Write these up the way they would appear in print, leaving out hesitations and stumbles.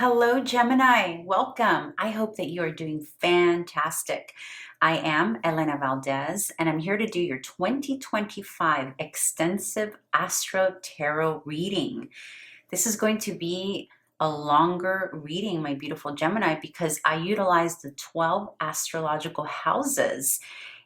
Hello, Gemini. Welcome. I hope that you are doing fantastic. I am Elena Valdez, and I'm here to do your 2025 extensive Astro Tarot reading. This is going to be a longer reading, my beautiful Gemini, because I utilize the 12 astrological houses,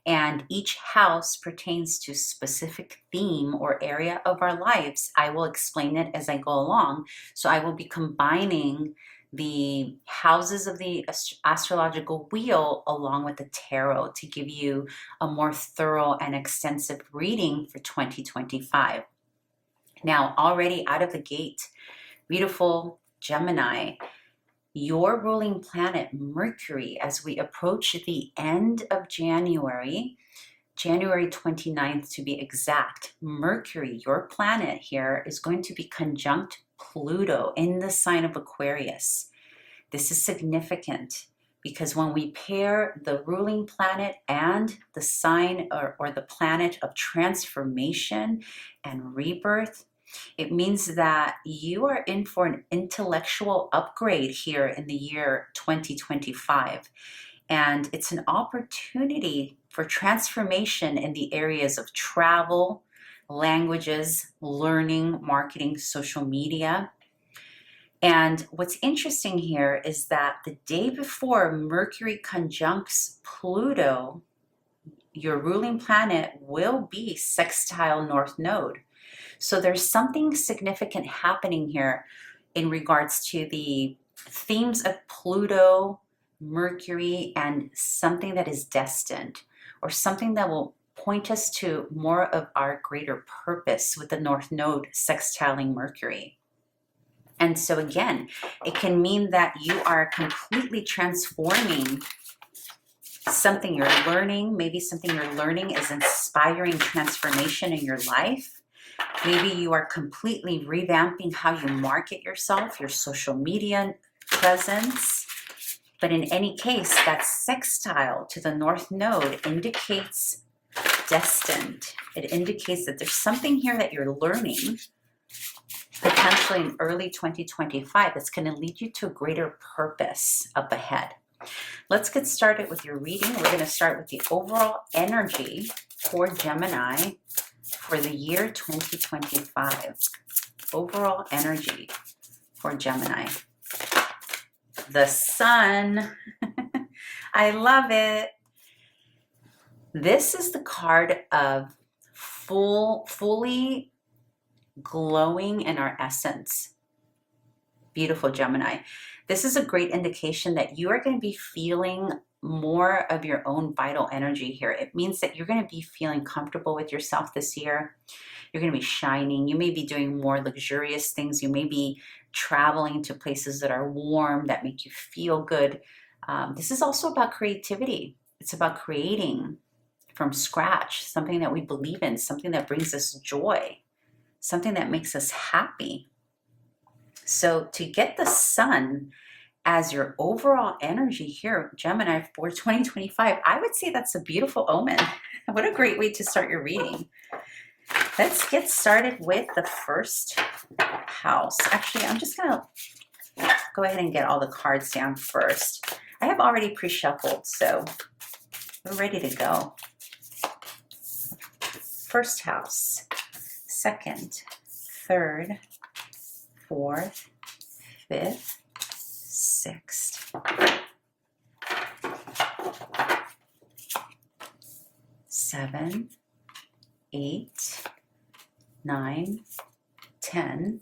and each house pertains to a specific theme or area of our lives. I will explain it as I go along. So I will be combining the houses of the astrological wheel along with the tarot to give you a more thorough and extensive reading for 2025. Now, already out of the gate, beautiful Gemini, your ruling planet Mercury, as we approach the end of January 29th to be exact, Mercury, your planet here, is going to be conjunct Pluto in the sign of Aquarius. This is significant because when we pair the ruling planet and the sign or the planet of transformation and rebirth, it means that you are in for an intellectual upgrade here in the year 2025. And it's an opportunity for transformation in the areas of travel, languages, learning, marketing, social media. And what's interesting here is that the day before Mercury conjuncts Pluto, your ruling planet will be sextile North Node. So there's something significant happening here in regards to the themes of Pluto, Mercury, and something that is destined, or something that will point us to more of our greater purpose with the North Node sextiling Mercury. And so again, it can mean that you are completely transforming something you're learning. Maybe something you're learning is inspiring transformation in your life. Maybe you are completely revamping how you market yourself, your social media presence. But in any case, that sextile to the North Node indicates destined. It indicates that there's something here that you're learning, potentially in early 2025, that's going to lead you to a greater purpose up ahead. Let's get started with your reading. We're going to start with the overall energy for Gemini for the year 2025. Overall energy for Gemini. The sun. I love it. This is the card of fully glowing in our essence. Beautiful Gemini. This is a great indication that you are going to be feeling more of your own vital energy here. It means that you're going to be feeling comfortable with yourself this year. You're going to be shining. You may be doing more luxurious things. You may be traveling to places that are warm, that make you feel good. This is also about creativity. It's about creating from scratch, something that we believe in, something that brings us joy, something that makes us happy. So to get the sun as your overall energy here, Gemini, for 2025, I would say that's a beautiful omen. What a great way to start your reading. Let's get started with the first house. Actually, I'm just going to go ahead and get all the cards down first. I have already pre-shuffled, so we're ready to go. First house, second, third, fourth, fifth, sixth, seven, 8, 9, 10,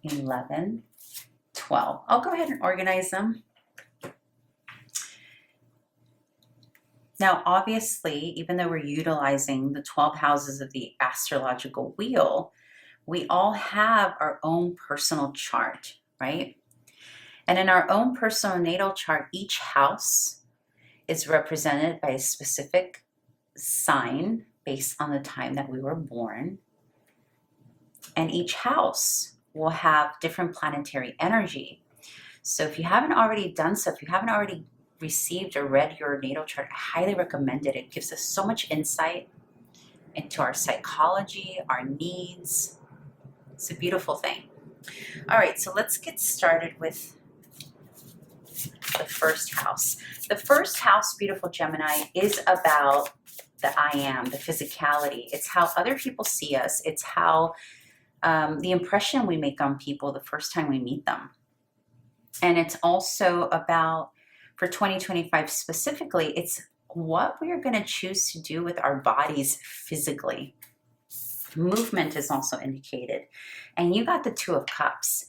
11, 12. I'll go ahead and organize them. Now, obviously, even though we're utilizing the 12 houses of the astrological wheel, we all have our own personal chart, right? And in our own personal natal chart, each house is represented by a specific sign based on the time that we were born. And each house will have different planetary energy. So if you haven't already done so, if you haven't already received or read your natal chart, I highly recommend it. It gives us so much insight into our psychology, our needs, It's a beautiful thing. All right, so let's get started with the first house. The first house, beautiful Gemini, is about the I am, the physicality. It's how other people see us. It's how the impression we make on people the first time we meet them. And it's also about, for 2025 specifically, it's what we are going to choose to do with our bodies physically. Movement is also indicated. And you got the Two of Cups.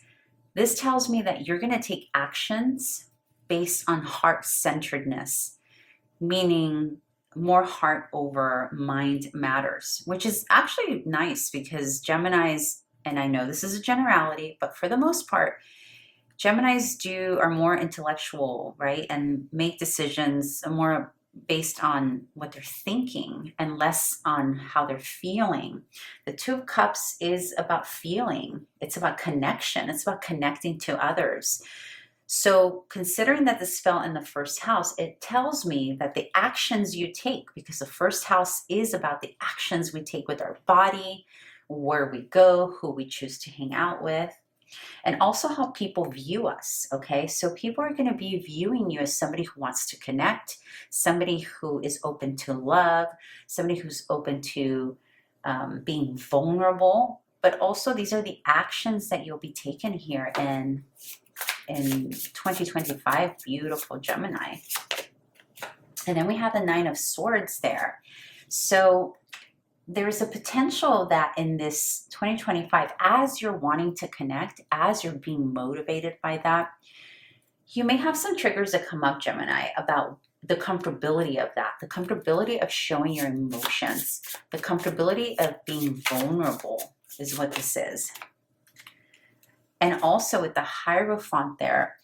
This tells me that you're going to take actions based on heart-centeredness, meaning more heart over mind matters, which is actually nice because Geminis, and I know this is a generality, but for the most part, Geminis are more intellectual, right? And make decisions more based on what they're thinking and less on how they're feeling. The Two of Cups is about feeling. It's about connection. It's about connecting to others. So considering that this fell in the first house, it tells me that the actions you take, because the first house is about the actions we take with our body, where we go, who we choose to hang out with, and also how people view us, okay? So people are going to be viewing you as somebody who wants to connect, somebody who is open to love, somebody who's open to being vulnerable, but also these are the actions that you'll be taking here in 2025, beautiful Gemini. And then we have the Nine of Swords there. So there's a potential that in this 2025, as you're wanting to connect, as you're being motivated by that, you may have some triggers that come up, Gemini, about the comfortability of that, the comfortability of showing your emotions, the comfortability of being vulnerable is what this is. And also with the Hierophant there,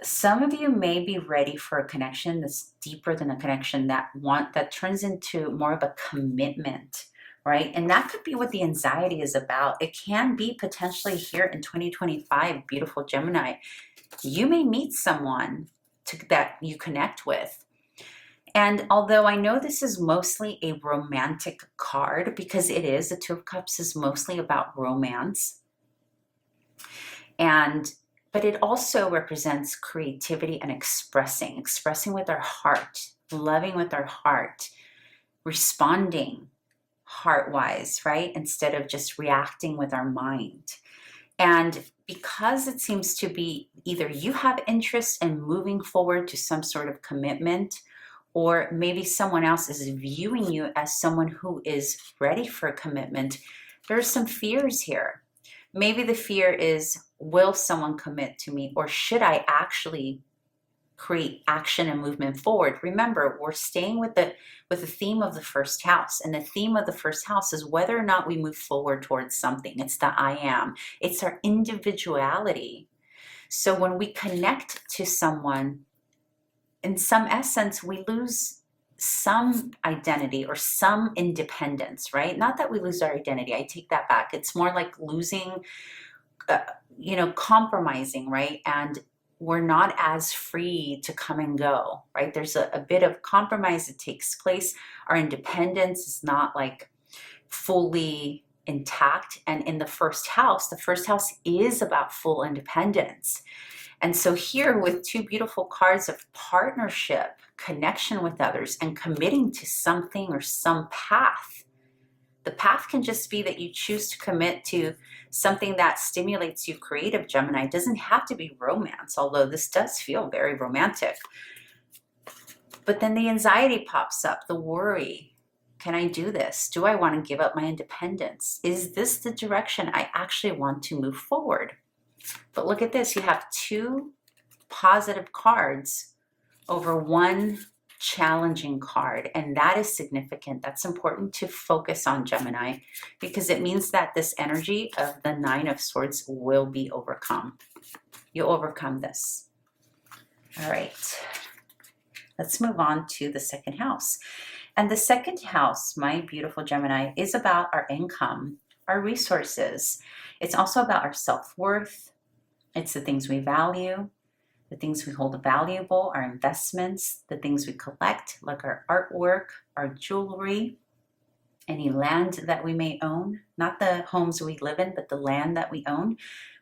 some of you may be ready for a connection that's deeper than a connection that turns into more of a commitment, right? And that could be what the anxiety is about. It can be potentially here in 2025, beautiful Gemini. You may meet someone that you connect with. And although I know this is mostly a romantic card, because it is, the Two of Cups is mostly about romance. But it also represents creativity and expressing with our heart, loving with our heart, responding heart-wise, right? Instead of just reacting with our mind. And because it seems to be either you have interest in moving forward to some sort of commitment, or maybe someone else is viewing you as someone who is ready for a commitment, there's some fears here. Maybe the fear is, will someone commit to me, or should I actually create action and movement forward? Remember, we're staying with the theme of the first house, and the theme of the first house is whether or not we move forward towards something. It's the I am. It's our individuality. So when we connect to someone, in some essence, we lose some identity or some independence, right? Not that we lose our identity. I take that back. It's more like losing, compromising, right? And we're not as free to come and go, right? There's a bit of compromise that takes place. Our independence is not like fully intact. And in the first house is about full independence. And so here with two beautiful cards of partnership, connection with others, and committing to something or some path. The path can just be that you choose to commit to something that stimulates you creative, Gemini. It doesn't have to be romance, although this does feel very romantic. But then the anxiety pops up, the worry. Can I do this? Do I want to give up my independence? Is this the direction I actually want to move forward? But look at this, you have two positive cards over one challenging card, and that is significant. That's important to focus on, Gemini, because it means that this energy of the Nine of Swords will be overcome. You'll overcome this. All right, let's move on to the second house. And the second house, my beautiful Gemini, is about our income, our resources. It's also about our self-worth. It's the things we value, the things we hold valuable, our investments, the things we collect, like our artwork, our jewelry. any land that we may own, not the homes we live in, but the land that we own.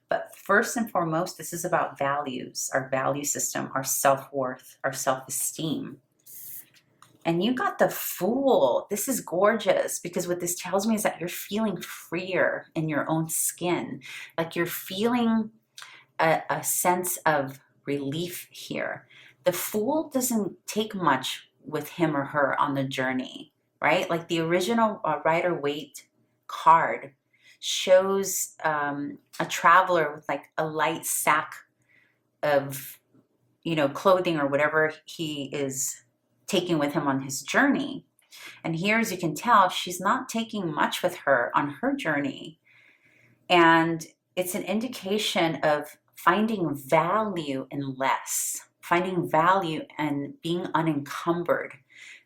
But first and foremost, this is about values, our value system, our self-worth, our self-esteem. And you got the Fool. This is gorgeous because what this tells me is that you're feeling freer in your own skin. Like you're feeling a sense of relief here. The Fool doesn't take much with him or her on the journey, right? Like the original Rider-Waite card shows a traveler with like a light sack of, you know, clothing or whatever he is taking with him on his journey. And here, as you can tell, she's not taking much with her on her journey. And it's an indication of finding value in less, finding value and being unencumbered.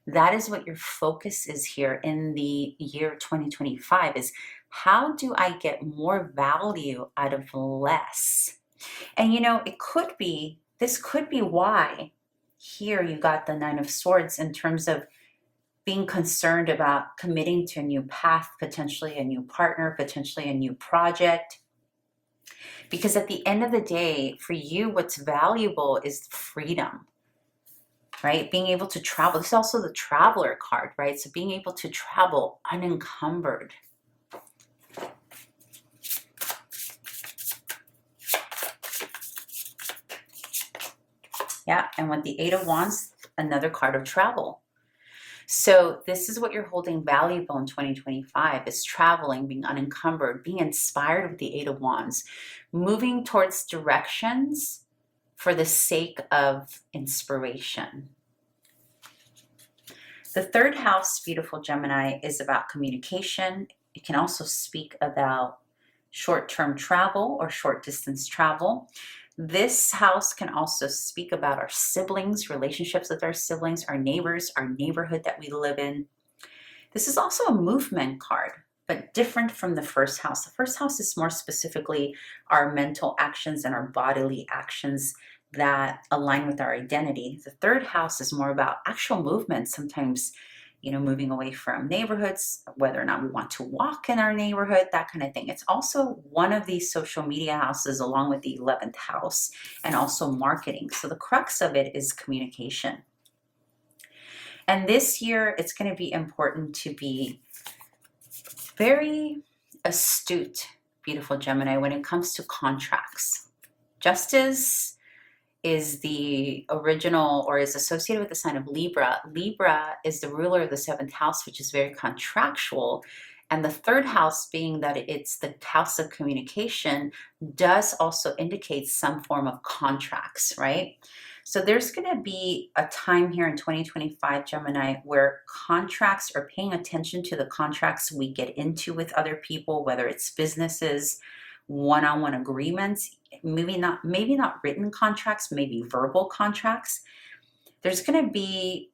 That is what your focus is here in the year 2025, is how do I get more value out of less? And you know, it could be, this could be why here you got the Nine of Swords in terms of being concerned about committing to a new path, potentially a new partner, potentially a new project. Because at the end of the day, for you, what's valuable is freedom, right? Being able to travel. This is also the Traveler card, right? So being able to travel unencumbered. Yeah, and with the Eight of Wands, another card of travel. So this is what you're holding valuable in 2025, is traveling, being unencumbered, being inspired with the Eight of Wands, moving towards directions for the sake of inspiration. The third house, beautiful Gemini, is about communication. It can also speak about short-term travel or short-distance travel. This house can also speak about our siblings, relationships with our siblings, our neighbors, our neighborhood that we live in. This is also a movement card, but different from the first house. The first house is more specifically our mental actions and our bodily actions that align with our identity. The third house is more about actual movement, sometimes, you know, moving away from neighborhoods, whether or not we want to walk in our neighborhood, that kind of thing. It's also one of these social media houses along with the 11th house, and also marketing. So the crux of it is communication. And this year, it's going to be important to be very astute, beautiful Gemini, when it comes to contracts. Justice is the original, or is associated with the sign of Libra. Libra is the ruler of the 7th house, which is very contractual. And the third house, being that it's the house of communication, does also indicate some form of contracts, right? So there's going to be a time here in 2025, Gemini, where contracts, or paying attention to the contracts we get into with other people, whether it's businesses, one-on-one agreements, maybe not written contracts, maybe verbal contracts. There's going to be,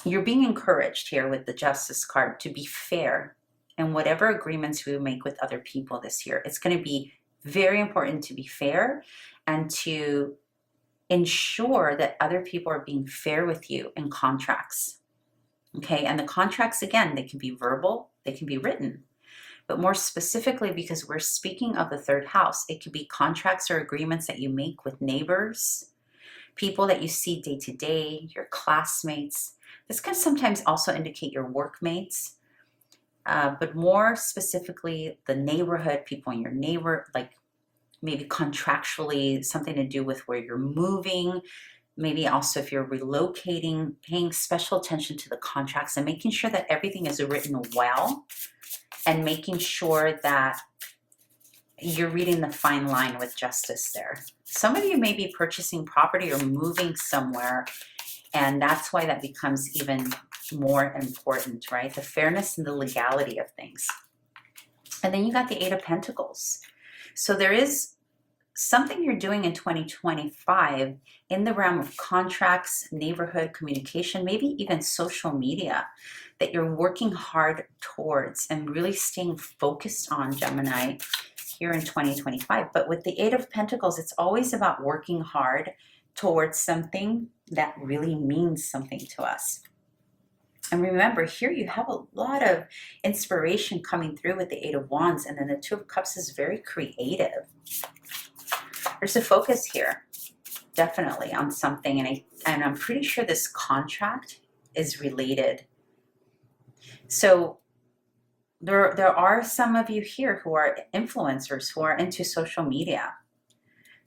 you're being encouraged here with the Justice card to be fair in whatever agreements we make with other people this year. It's going to be very important to be fair and to ensure that other people are being fair with you in contracts. Okay, and the contracts, again, they can be verbal, they can be written. But more specifically, because we're speaking of the third house, it could be contracts or agreements that you make with neighbors, people that you see day to day, your classmates. This can sometimes also indicate your workmates, but more specifically, the neighborhood, people in your neighbor, like maybe contractually, something to do with where you're moving. Maybe also if you're relocating, paying special attention to the contracts and making sure that everything is written well, and making sure that you're reading the fine line with justice there. Some of you may be purchasing property or moving somewhere, and that's why that becomes even more important, right? The fairness and the legality of things. And then you got the Eight of Pentacles. So there is something you're doing in 2025 in the realm of contracts, neighborhood, communication, maybe even social media, that you're working hard towards and really staying focused on, Gemini, here in 2025. But with the Eight of Pentacles, it's always about working hard towards something that really means something to us. And remember, here you have a lot of inspiration coming through with the Eight of Wands, and then the Two of Cups is very creative. There's a focus here, definitely, on something, and I'm pretty sure this contract is related. So there are some of you here who are influencers, who are into social media.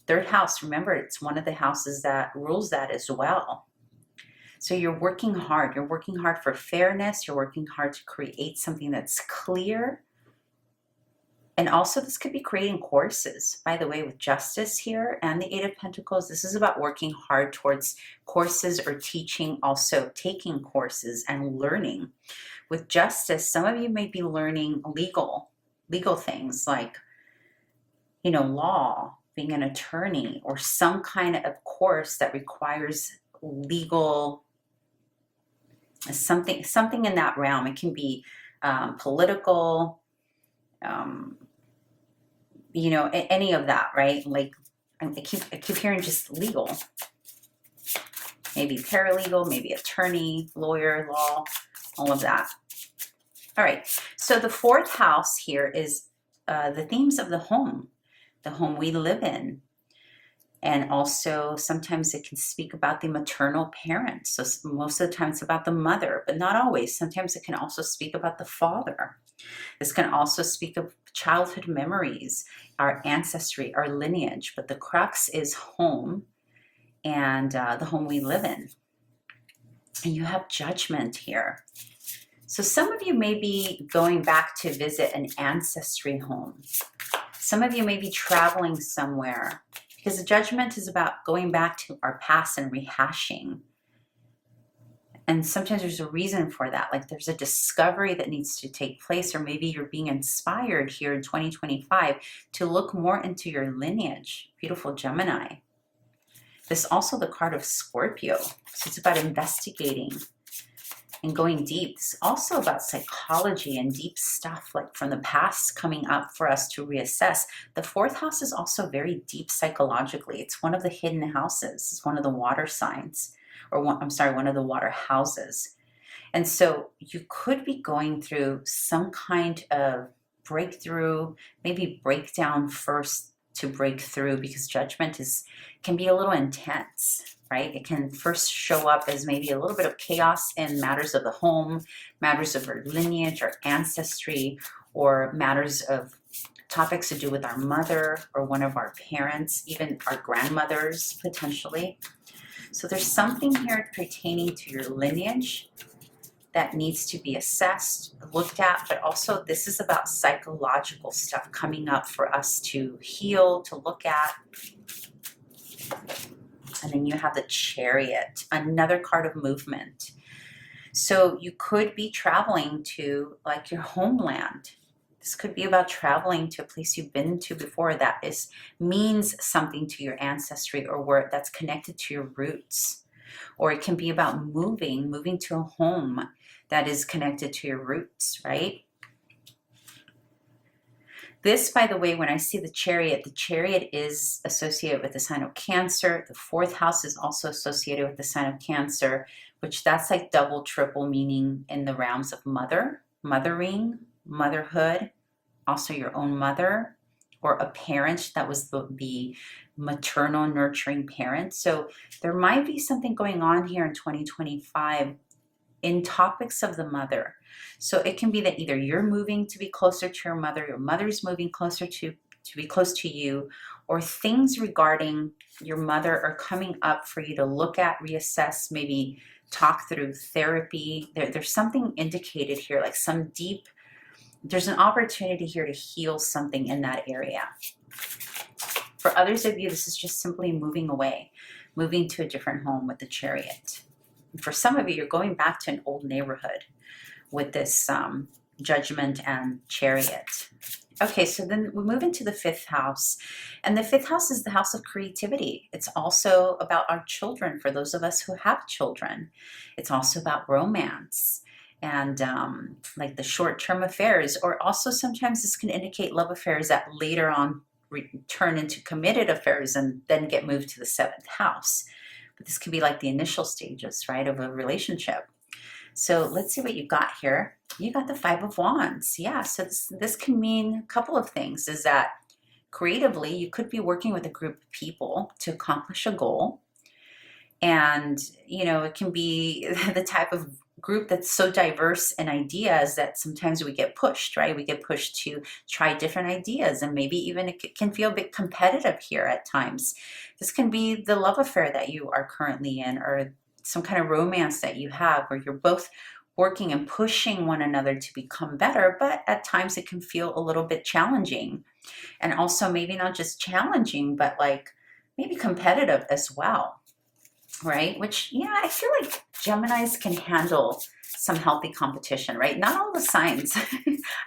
Third house, remember, it's one of the houses that rules that as well. So you're working hard. You're working hard for fairness. You're working hard to create something that's clear. And also this could be creating courses, by the way, with Justice here and the Eight of Pentacles. This is about working hard towards courses or teaching, also taking courses and learning. With Justice, some of you may be learning legal things like, you know, law, being an attorney, or some kind of course that requires legal, something in that realm. It can be political, you know, any of that, right? Like I keep hearing just legal, maybe paralegal, maybe attorney, lawyer, law, all of that. All right, so the fourth house here is the themes of the home we live in. And also sometimes it can speak about the maternal parent. So most of the time it's about the mother, but not always. Sometimes it can also speak about the father. This can also speak of childhood memories, our ancestry, our lineage. But the crux is home and the home we live in. And you have Judgment here. So some of you may be going back to visit an ancestry home. Some of you may be traveling somewhere, because the Judgment is about going back to our past and rehashing. And sometimes there's a reason for that. Like there's a discovery that needs to take place, or maybe you're being inspired here in 2025 to look more into your lineage. Beautiful Gemini. This is also the card of Scorpio. So it's about investigating and going deep. It's also about psychology and deep stuff like from the past coming up for us to reassess. The fourth house is also very deep psychologically. It's one of the hidden houses. It's one of the water signs, or one of the water houses. And so you could be going through some kind of breakthrough, maybe breakdown first to break through, because Judgment can be a little intense. Right? It can first show up as maybe a little bit of chaos in matters of the home, matters of our lineage, our ancestry, or matters of topics to do with our mother or one of our parents, even our grandmothers potentially. So there's something here pertaining to your lineage that needs to be assessed, looked at, but also this is about psychological stuff coming up for us to heal, to look at. And then you have the Chariot, another card of movement. So you could be traveling to like your homeland. This could be about traveling to a place you've been to before that means something to your ancestry, or where that's connected to your roots. Or it can be about moving to a home that is connected to your roots, right? This, by the way, when I see the Chariot is associated with the sign of Cancer. The fourth house is also associated with the sign of Cancer, which that's like double, triple meaning in the realms of mothering, motherhood, also your own mother, or a parent that was the maternal nurturing parent. So there might be something going on here in 2025 in topics of the mother. So it can be that either you're moving to be closer to your mother's moving closer to be close to you, or things regarding your mother are coming up for you to look at, reassess, maybe talk through therapy. There's something indicated here, like there's an opportunity here to heal something in that area. For others of you, this is just simply moving away, moving to a different home with the Chariot. For some of you, you're going back to an old neighborhood with this Judgment and Chariot. Okay, so then we move into the fifth house. And the fifth house is the house of creativity. It's also about our children, for those of us who have children. It's also about romance and like the short-term affairs, or also sometimes this can indicate love affairs that later on turn into committed affairs and then get moved to the seventh house. But this could be like the initial stages, right, of a relationship. So let's see what you got here. You got the Five of Wands. Yeah, so this can mean a couple of things. Is that creatively, you could be working with a group of people to accomplish a goal. And, you know, it can be the type of group that's so diverse in ideas that sometimes we get pushed, right? We get pushed to try different ideas, and maybe even it can feel a bit competitive here at times. This can be the love affair that you are currently in, or some kind of romance that you have, where you're both working and pushing one another to become better, but at times it can feel a little bit challenging. And also maybe not just challenging, but like maybe competitive as well. Right? Which, yeah, I feel like Geminis can handle some healthy competition, right? Not all the signs.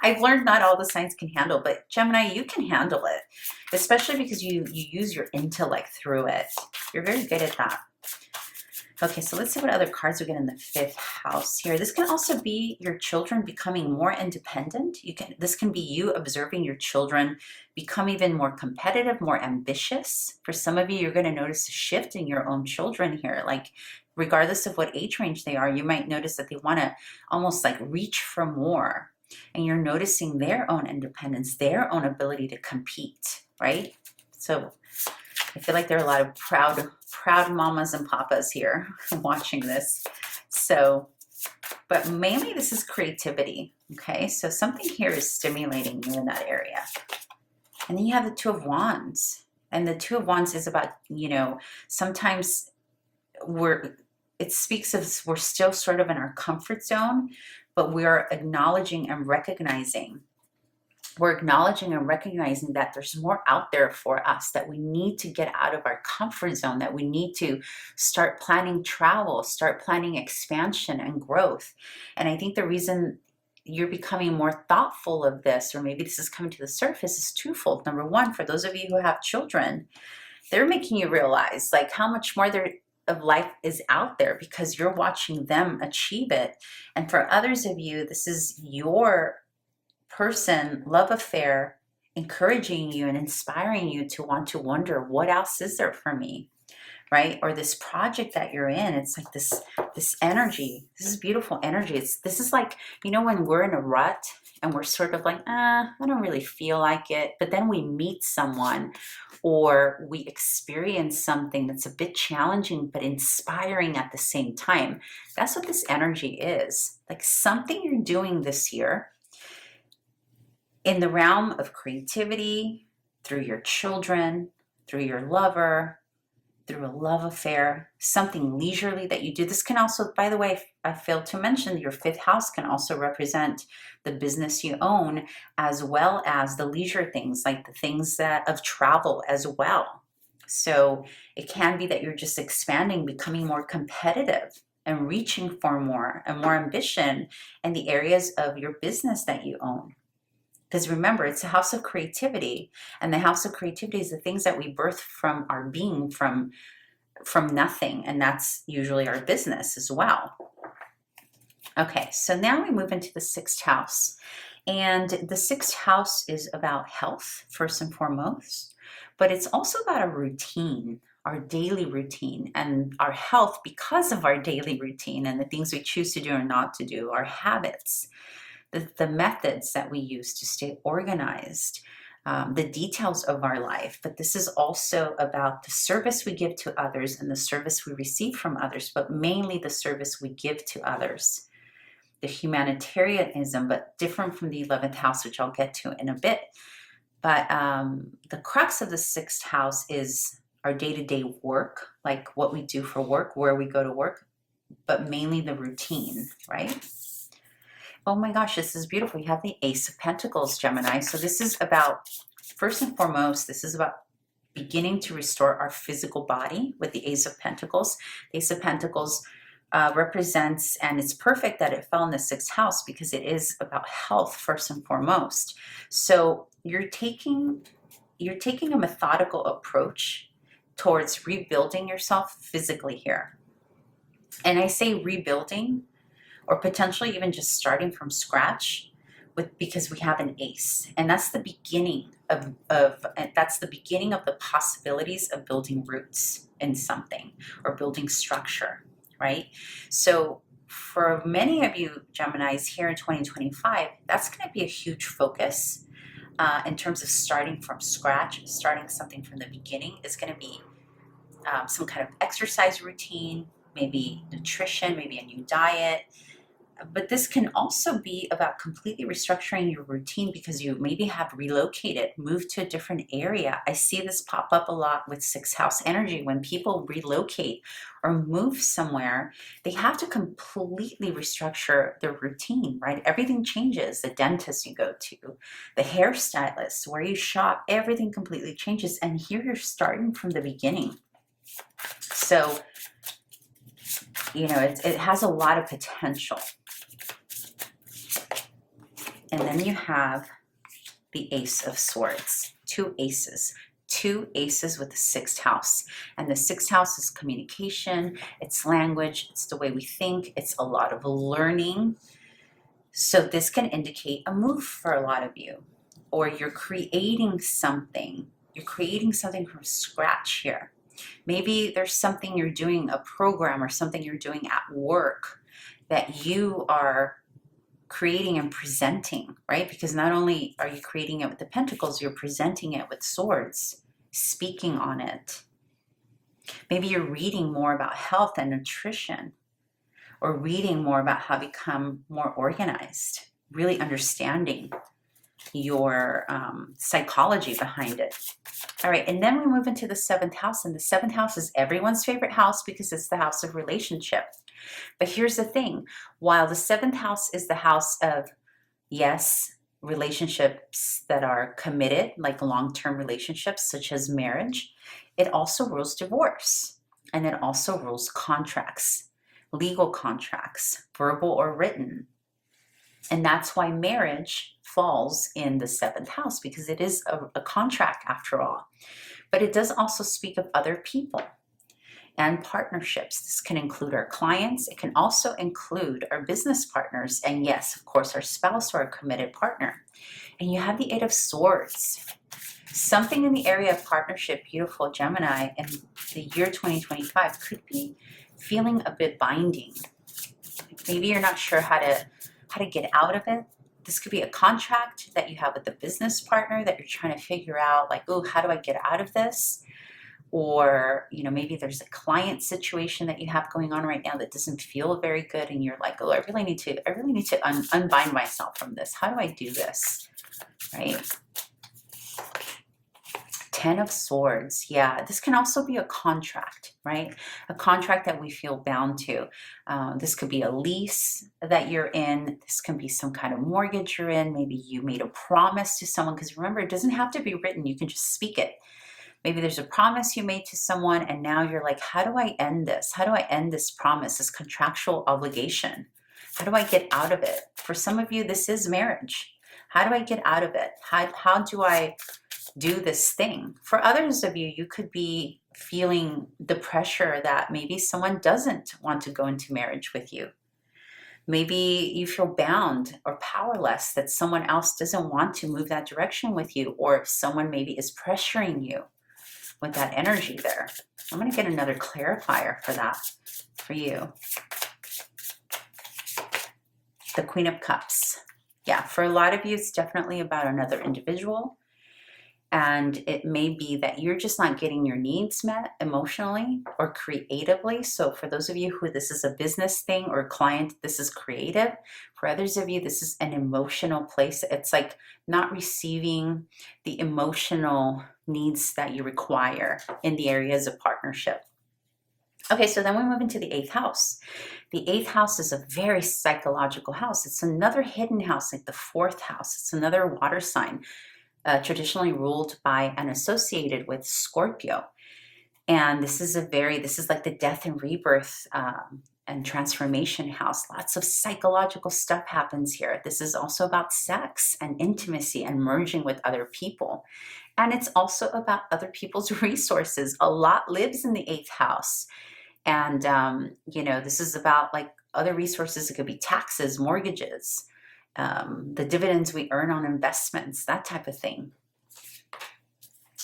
I've learned not all the signs can handle, but Gemini, you can handle it, especially because you use your intellect through it. You're very good at that. Okay, so let's see what other cards we get in the 5th house here. This can also be your children becoming more independent. This can be you observing your children become even more competitive, more ambitious. For some of you, you're going to notice a shift in your own children here. Like, regardless of what age range they are, you might notice that they want to almost like reach for more. And you're noticing their own independence, their own ability to compete, right? So I feel like there are a lot of proud mamas and papas here watching this. So, but mainly this is creativity, okay? So something here is stimulating you in that area. And then you have the Two of Wands. And the Two of Wands is about, you know, sometimes it speaks of we're still sort of in our comfort zone, but we are acknowledging and recognizing. We're acknowledging and recognizing that there's more out there for us, that we need to get out of our comfort zone, that we need to start planning travel, start planning expansion and growth. And I think the reason you're becoming more thoughtful of this, or maybe this is coming to the surface, is twofold. Number one, for those of you who have children, they're making you realize like how much more of life is out there because you're watching them achieve it. And for others of you, this is your person, love affair, encouraging you and inspiring you to want to wonder, what else is there for me, right? Or this project that you're in, it's like this energy. This is beautiful energy. This is like, you know, when we're in a rut and we're sort of like, I don't really feel like it, but then we meet someone or we experience something that's a bit challenging but inspiring at the same time. That's what this energy is. Like something you're doing this year in the realm of creativity, through your children, through your lover, through a love affair, something leisurely that you do. This can also, by the way, I failed to mention, your 5th house can also represent the business you own, as well as the leisure things, like the things of travel as well. So it can be that you're just expanding, becoming more competitive, and reaching for more and more ambition in the areas of your business that you own. Because remember, it's a house of creativity, and the house of creativity is the things that we birth from our being, from nothing, and that's usually our business as well. Okay, so now we move into the 6th house, and the 6th house is about health first and foremost, but it's also about a routine, our daily routine, and our health because of our daily routine and the things we choose to do or not to do, our habits. The methods that we use to stay organized, the details of our life. But this is also about the service we give to others and the service we receive from others, but mainly the service we give to others. The humanitarianism, but different from the 11th house, which I'll get to in a bit. But the crux of the 6th house is our day-to-day work, like what we do for work, where we go to work, but mainly the routine, right? Oh my gosh, this is beautiful. You have the Ace of Pentacles, Gemini. So this is about, first and foremost, this is about beginning to restore our physical body with the Ace of Pentacles. The Ace of Pentacles represents, and it's perfect that it fell in the 6th house because it is about health first and foremost. So you're taking a methodical approach towards rebuilding yourself physically here. And I say rebuilding, or potentially even just starting from scratch, because we have an ace, and that's the beginning of the possibilities of building roots in something or building structure, right? So for many of you Geminis here in 2025, that's going to be a huge focus in terms of starting from scratch. Starting something from the beginning is going to be some kind of exercise routine, maybe nutrition, maybe a new diet. But this can also be about completely restructuring your routine because you maybe have relocated, moved to a different area. I see this pop up a lot with sixth house energy. When people relocate or move somewhere, they have to completely restructure their routine, right? Everything changes. The dentist you go to, the hairstylist, where you shop, everything completely changes. And here you're starting from the beginning. So, you know, it has a lot of potential. And then you have the Ace of Swords, two aces with the sixth house. And the sixth house is communication, it's language, it's the way we think, it's a lot of learning. So this can indicate a move for a lot of you, or you're creating something. You're creating something from scratch here. Maybe there's something you're doing, a program or something you're doing at work that you are creating and presenting, right? Because not only are you creating it with the pentacles, you're presenting it with swords, speaking on it. Maybe you're reading more about health and nutrition, or reading more about how to become more organized, really understanding your psychology behind it. All right, and then we move into the seventh house, and the seventh house is everyone's favorite house because it's the house of relationship. But here's the thing, while the seventh house is the house of, yes, relationships that are committed, like long-term relationships such as marriage, it also rules divorce, and it also rules contracts, legal contracts, verbal or written. And that's why marriage falls in the seventh house, because it is a contract after all. But it does also speak of other people and partnerships. This can include our clients. It can also include our business partners. And yes, of course, our spouse or our committed partner. And you have the Eight of Swords. Something in the area of partnership, beautiful Gemini, in the year 2025 could be feeling a bit binding. Maybe you're not sure how to get out of it. This could be a contract that you have with a business partner that you're trying to figure out, like, oh, how do I get out of this? Or, you know, maybe there's a client situation that you have going on right now that doesn't feel very good, and you're like, oh, I really need to unbind myself from this. How do I do this? Right? Ten of Swords. Yeah, this can also be a contract, right? A contract that we feel bound to. This could be a lease that you're in. This can be some kind of mortgage you're in. Maybe you made a promise to someone, because remember, it doesn't have to be written. You can just speak it. Maybe there's a promise you made to someone, and now you're like, how do I end this? How do I end this promise, this contractual obligation? How do I get out of it? For some of you, this is marriage. How do I get out of it? How do I do this thing? For others of you, you could be feeling the pressure that maybe someone doesn't want to go into marriage with you. Maybe you feel bound or powerless, that someone else doesn't want to move that direction with you, or if someone maybe is pressuring you with that energy there. I'm going to get another clarifier for that for you. The Queen of Cups. Yeah, for a lot of you, it's definitely about another individual. And it may be that you're just not getting your needs met emotionally or creatively. So for those of you who this is a business thing, or client, this is creative. For others of you, this is an emotional place. It's like not receiving the emotional needs that you require in the areas of partnership. Okay, so then we move into the eighth house. The eighth house is a very psychological house. It's another hidden house, like the fourth house. It's another water sign. Traditionally ruled by and associated with Scorpio. And this is like the death and rebirth and transformation house. Lots of psychological stuff happens here. This is also about sex and intimacy and merging with other people. And it's also about other people's resources. A lot lives in the eighth house. And, you know, this is about like other resources. It could be taxes, mortgages, the dividends we earn on investments, that type of thing.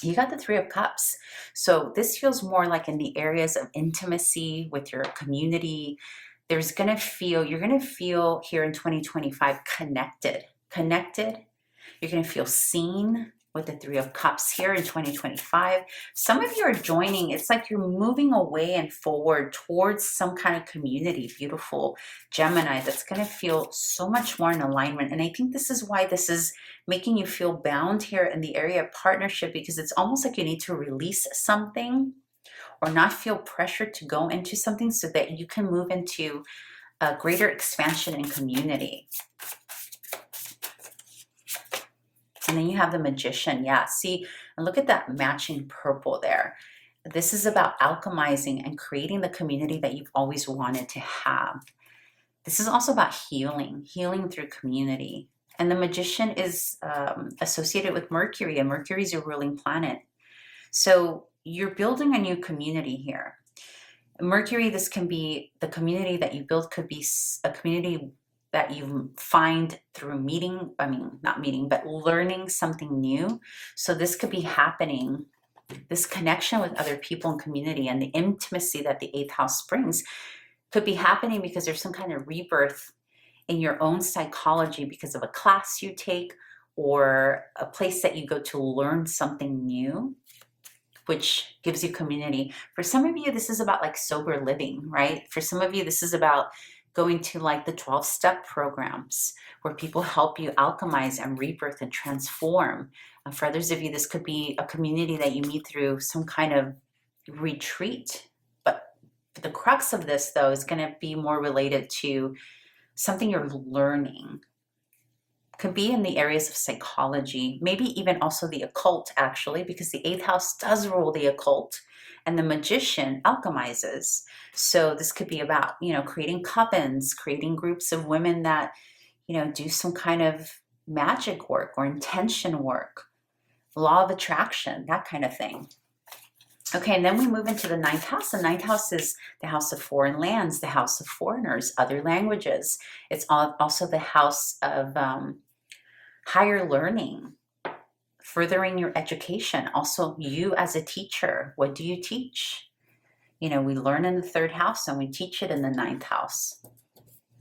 You got the Three of Cups. So this feels more like in the areas of intimacy with your community. you're going to feel here in 2025 connected. You're going to feel seen with the Three of Cups here in 2025. Some of you are joining. It's like you're moving away and forward towards some kind of community. Beautiful Gemini, that's going to feel so much more in alignment. And I think this is why this is making you feel bound here in the area of partnership, because it's almost like you need to release something or not feel pressure to go into something so that you can move into a greater expansion in community. And then you have the Magician. Yeah, see, and look at that matching purple there. This is about alchemizing and creating the community that you've always wanted to have. This is also about healing through community. And the Magician is associated with Mercury, and Mercury is your ruling planet. So you're building a new community here. Mercury, this can be the community that you build, could be a community that you find through learning something new. So this could be happening, this connection with other people and community and the intimacy that the 8th house brings could be happening because there's some kind of rebirth in your own psychology because of a class you take or a place that you go to learn something new, which gives you community. For some of you, this is about like sober living, right? For some of you, this is about going to like the 12-step programs where people help you alchemize and rebirth and transform. For others of you, this could be a community that you meet through some kind of retreat. But the crux of this, though, is going to be more related to something you're learning. Could be in the areas of psychology, maybe even also the occult, actually, because the 8th house does rule the occult. And the Magician alchemizes. So this could be about, creating covens, creating groups of women that, do some kind of magic work or intention work, law of attraction, that kind of thing. Okay, and then we move into the 9th house. The 9th house is the house of foreign lands, the house of foreigners, other languages. It's also the house of higher learning, furthering your education. Also, you as a teacher, what do you teach? We learn in the 3rd house and we teach it in the 9th house.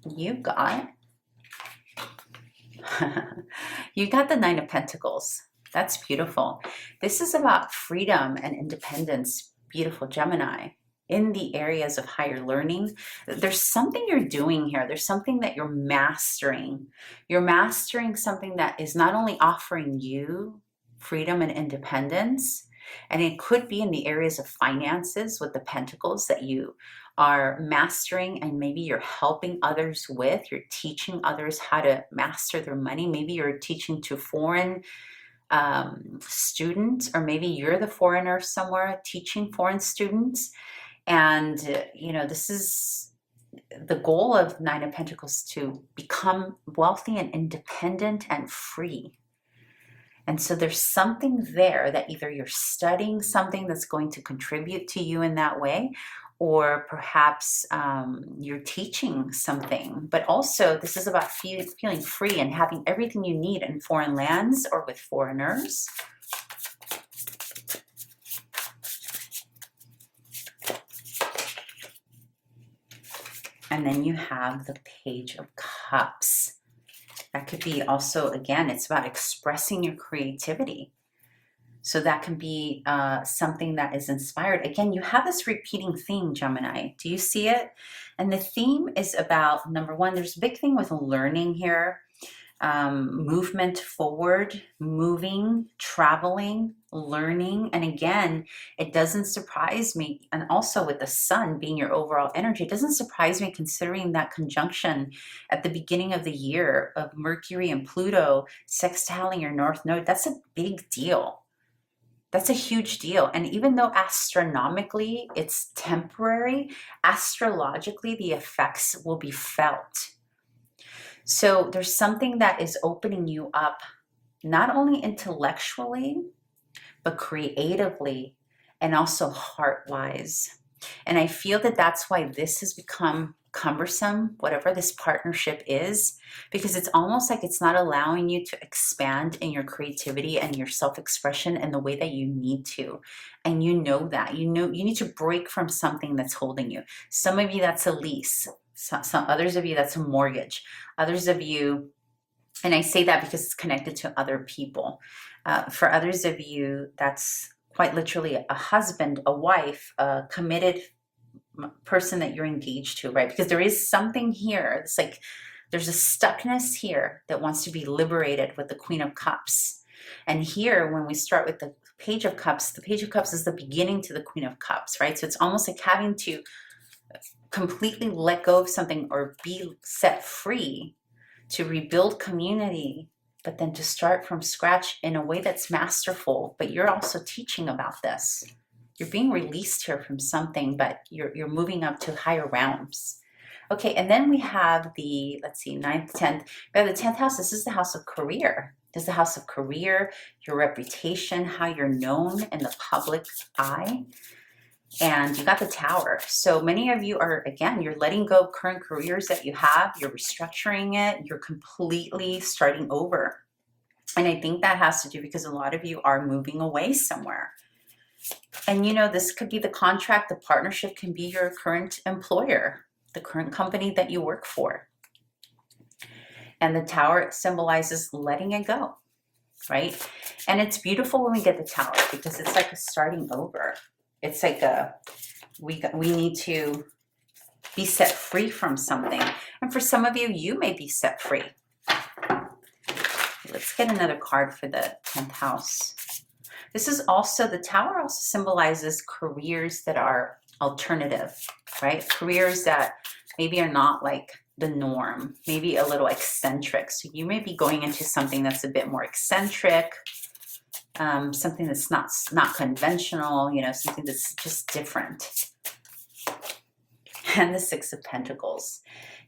You got the 9 of Pentacles. That's beautiful. This is about freedom and independence, beautiful Gemini, in the areas of higher learning. There's something you're doing here. There's something that you're mastering. You're mastering something that is not only offering you freedom and independence, and it could be in the areas of finances with the Pentacles that you are mastering, and maybe you're helping others with, you're teaching others how to master their money. Maybe you're teaching to foreign students, or maybe you're the foreigner somewhere teaching foreign students. And, this is the goal of 9 of Pentacles, to become wealthy and independent and free. And so there's something there that either you're studying something that's going to contribute to you in that way, or perhaps you're teaching something. But also this is about feeling free and having everything you need in foreign lands or with foreigners. And then you have the Page of Cups. That could be also, again, it's about expressing your creativity. So that can be something that is inspired. Again, you have this repeating theme, Gemini. Do you see it? And the theme is about, number one, there's a big thing with learning here. Movement forward, moving, traveling, learning. And again, it doesn't surprise me. And also with the sun being your overall energy, it doesn't surprise me considering that conjunction at the beginning of the year of Mercury and Pluto sextiling your North Node. That's a big deal. That's a huge deal. And even though astronomically it's temporary, astrologically the effects will be felt. So there's something that is opening you up, not only intellectually, but creatively and also heart-wise. And I feel that that's why this has become cumbersome, whatever this partnership is, because it's almost like it's not allowing you to expand in your creativity and your self-expression in the way that you need to. And you know that. You need to break from something that's holding you. Some of you, that's a lease. Some others of you, that's a mortgage. Others of you, and I say that because it's connected to other people. For others of you, that's quite literally a husband, a wife, a committed person that you're engaged to, right? Because there is something here. It's like there's a stuckness here that wants to be liberated with the Queen of Cups. And here, when we start with the Page of Cups is the beginning to the Queen of Cups, right? So it's almost like having to completely let go of something or be set free to rebuild community, but then to start from scratch in a way that's masterful. But you're also teaching about this. You're being released here from something, but you're moving up to higher realms. Okay, and then we have the, let's see, 9th, 10th. We have the 10th house. This is the house of career. This is the house of career, your reputation, how you're known in the public eye. And you got the Tower. So many of you are, again, you're letting go of current careers that you have. You're restructuring it. You're completely starting over. And I think that has to do because a lot of you are moving away somewhere. And you know, this could be the contract, the partnership can be your current employer, the current company that you work for. And the Tower symbolizes letting it go, right? And it's beautiful when we get the Tower because it's like a starting over. It's like we need to be set free from something. And for some of you, you may be set free. Let's get another card for the 10th house. This is also, the Tower also symbolizes careers that are alternative, right? Careers that maybe are not like the norm, maybe a little eccentric. So you may be going into something that's a bit more eccentric, something that's not conventional, you know, something that's just different. And the 6 of Pentacles.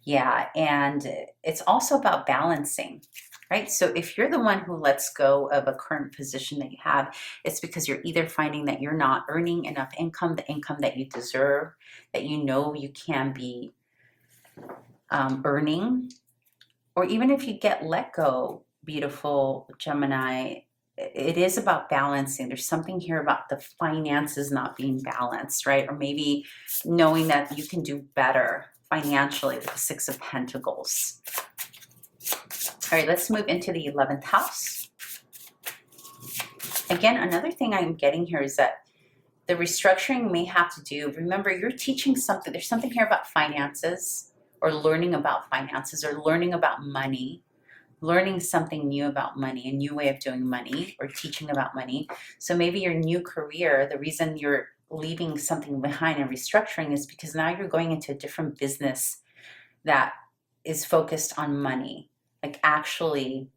Yeah, and it's also about balancing, right? So if you're the one who lets go of a current position that you have, it's because you're either finding that you're not earning enough income, the income that you deserve, that you know you can be earning, or even if you get let go, beautiful Gemini, it is about balancing. There's something here about the finances not being balanced, right? Or maybe knowing that you can do better financially with the 6 of Pentacles. All right, let's move into the 11th house. Again, another thing I'm getting here is that the restructuring may have to do, remember, you're teaching something. There's something here about finances, or learning about finances, or learning about money, learning something new about money, a new way of doing money, or teaching about money. So maybe your new career, the reason you're leaving something behind and restructuring is because now you're going into a different business that is focused on money, like actually,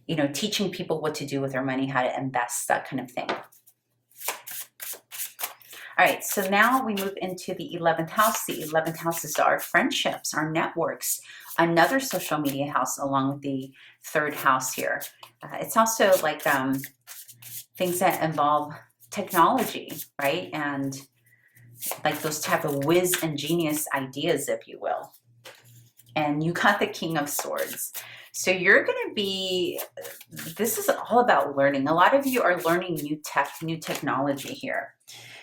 you know, teaching people what to do with their money, how to invest, that kind of thing. All right, so now we move into the 11th house. The 11th house is our friendships, our networks, another social media house along with the 3rd house here. It's also like things that involve technology, right? And like those type of whiz and genius ideas, if you will. And you got the King of Swords. So you're going to be, this is all about learning. A lot of you are learning new tech, new technology here.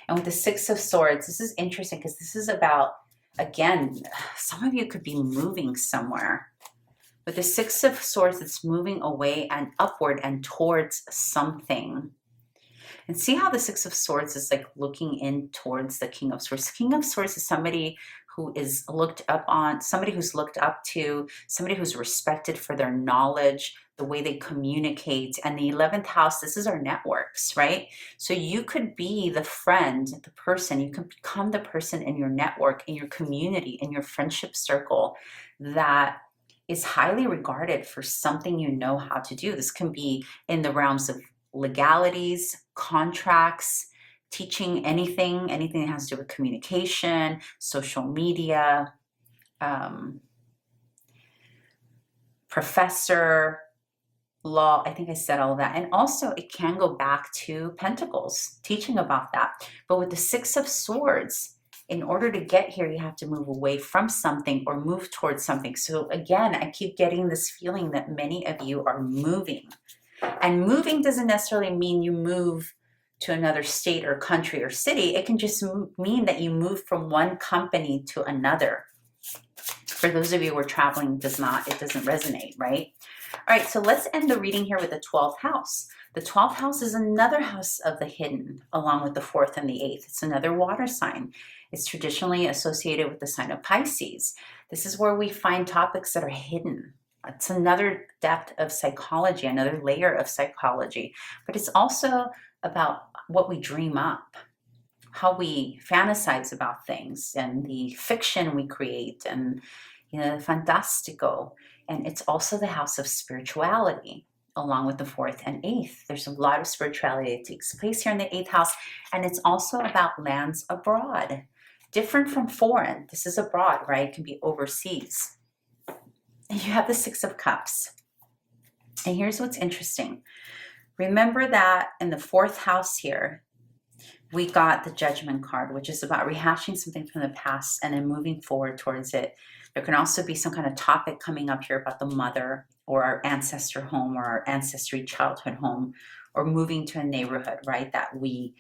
And with the 6 of Swords, this is interesting because this is about, again, some of you could be moving somewhere. With the 6 of Swords, it's moving away and upward and towards something. And see how the 6 of Swords is like looking in towards the King of Swords. King of Swords is somebody who is looked up on, somebody who's looked up to, somebody who's respected for their knowledge, the way they communicate. And the 11th house, this is our networks, right? So you could be the friend, the person, you can become the person in your network, in your community, in your friendship circle that is highly regarded for something you know how to do. This can be in the realms of legalities, contracts, teaching anything that has to do with communication, social media, professor, law. I think I said all of that. And also it can go back to Pentacles, teaching about that. But with the 6 of Swords, in order to get here, you have to move away from something or move towards something. So again, I keep getting this feeling that many of you are moving. And moving doesn't necessarily mean you move to another state or country or city. It can just mean that you move from one company to another. For those of you who are traveling, it doesn't resonate, right? All right, so let's end the reading here with the 12th house. The 12th house is another house of the hidden, along with the 4th and the 8th. It's another water sign. It's traditionally associated with the sign of Pisces. This is where we find topics that are hidden. It's another depth of psychology, another layer of psychology, but it's also about what we dream up, how we fantasize about things, and the fiction we create, and the fantastico. And it's also the house of spirituality, along with the 4th and 8th. There's a lot of spirituality that takes place here in the 8th house, and it's also about lands abroad. Different from foreign. This is abroad, right? It can be overseas. And you have the 6 of Cups. And here's what's interesting. Remember that in the 4th house here, we got the Judgment card, which is about rehashing something from the past and then moving forward towards it. There can also be some kind of topic coming up here about the mother or our ancestor home or our ancestry childhood home, or moving to a neighborhood, right, that we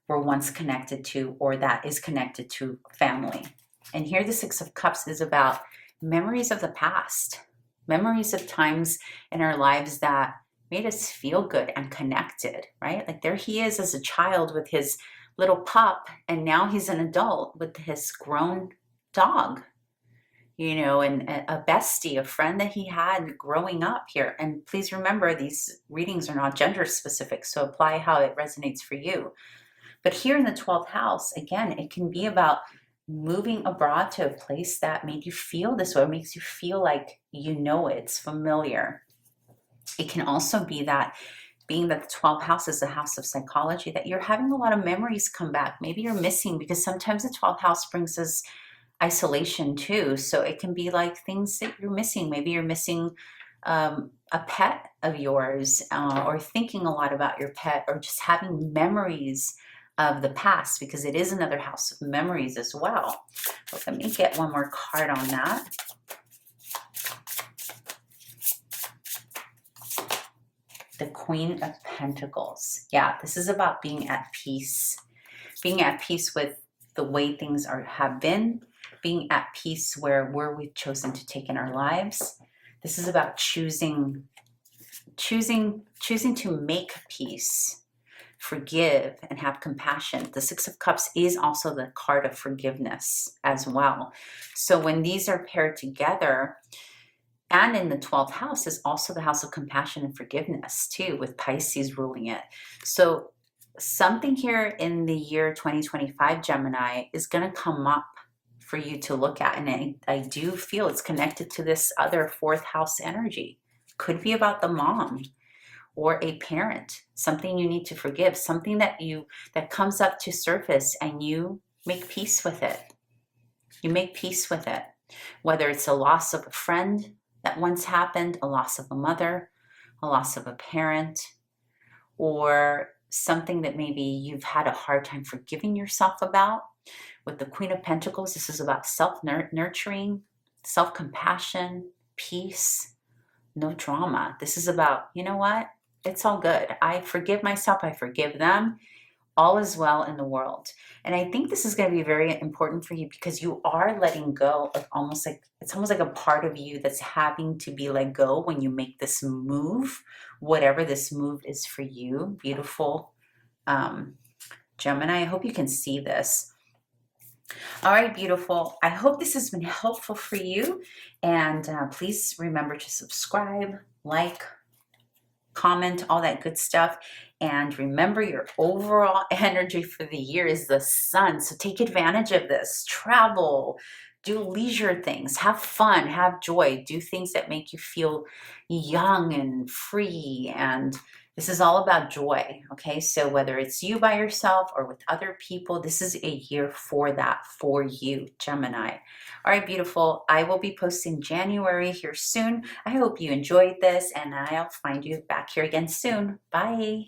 were once connected to, or that is connected to family. And here the 6 of Cups is about memories of the past, memories of times in our lives that made us feel good and connected, right? Like there he is as a child with his little pup, and now he's an adult with his grown dog, and a bestie, a friend that he had growing up here. And please remember, these readings are not gender specific, so apply how it resonates for you. But here in the 12th house, again, it can be about moving abroad to a place that made you feel this way, makes you feel like it's familiar. It can also be that, being that the 12th house is the house of psychology, that you're having a lot of memories come back. Maybe you're missing, because sometimes the 12th house brings us isolation too. So it can be like things that you're missing. Maybe you're missing a pet of yours, or thinking a lot about your pet, or just having memories of the past, because it is another house of memories as well. But let me get one more card on that. The Queen of Pentacles. Yeah, this is about being at peace. Being at peace with the way things have been. Being at peace where we've chosen to take in our lives. This is about choosing to make peace, forgive, and have compassion. The 6 of Cups is also the card of forgiveness as well. So when these are paired together, and in the 12th house is also the house of compassion and forgiveness too, with Pisces ruling it. So something here in the year 2025, Gemini, is going to come up for you to look at. And I do feel it's connected to this other 4th house energy. Could be about the mom or a parent, something you need to forgive, something that comes up to surface, and you make peace with it. You make peace with it. Whether it's a loss of a friend that once happened, a loss of a mother, a loss of a parent, or something that maybe you've had a hard time forgiving yourself about. With the Queen of Pentacles, this is about self-nurturing, self-compassion, peace, no drama. This is about, what? It's all good. I forgive myself. I forgive them. All is well in the world. And I think this is going to be very important for you, because you are letting go of it's almost like a part of you that's having to be let go when you make this move, whatever this move is for you. Beautiful Gemini. I hope you can see this. All right, beautiful. I hope this has been helpful for you. And please remember to subscribe, like, comment, all that good stuff. And remember, your overall energy for the year is the Sun. So take advantage of this. Travel, do leisure things, have fun, have joy, do things that make you feel young and free. And this is all about joy, okay? So whether it's you by yourself or with other people, this is a year for that, for you, Gemini. All right, beautiful. I will be posting January here soon. I hope you enjoyed this, and I'll find you back here again soon. Bye.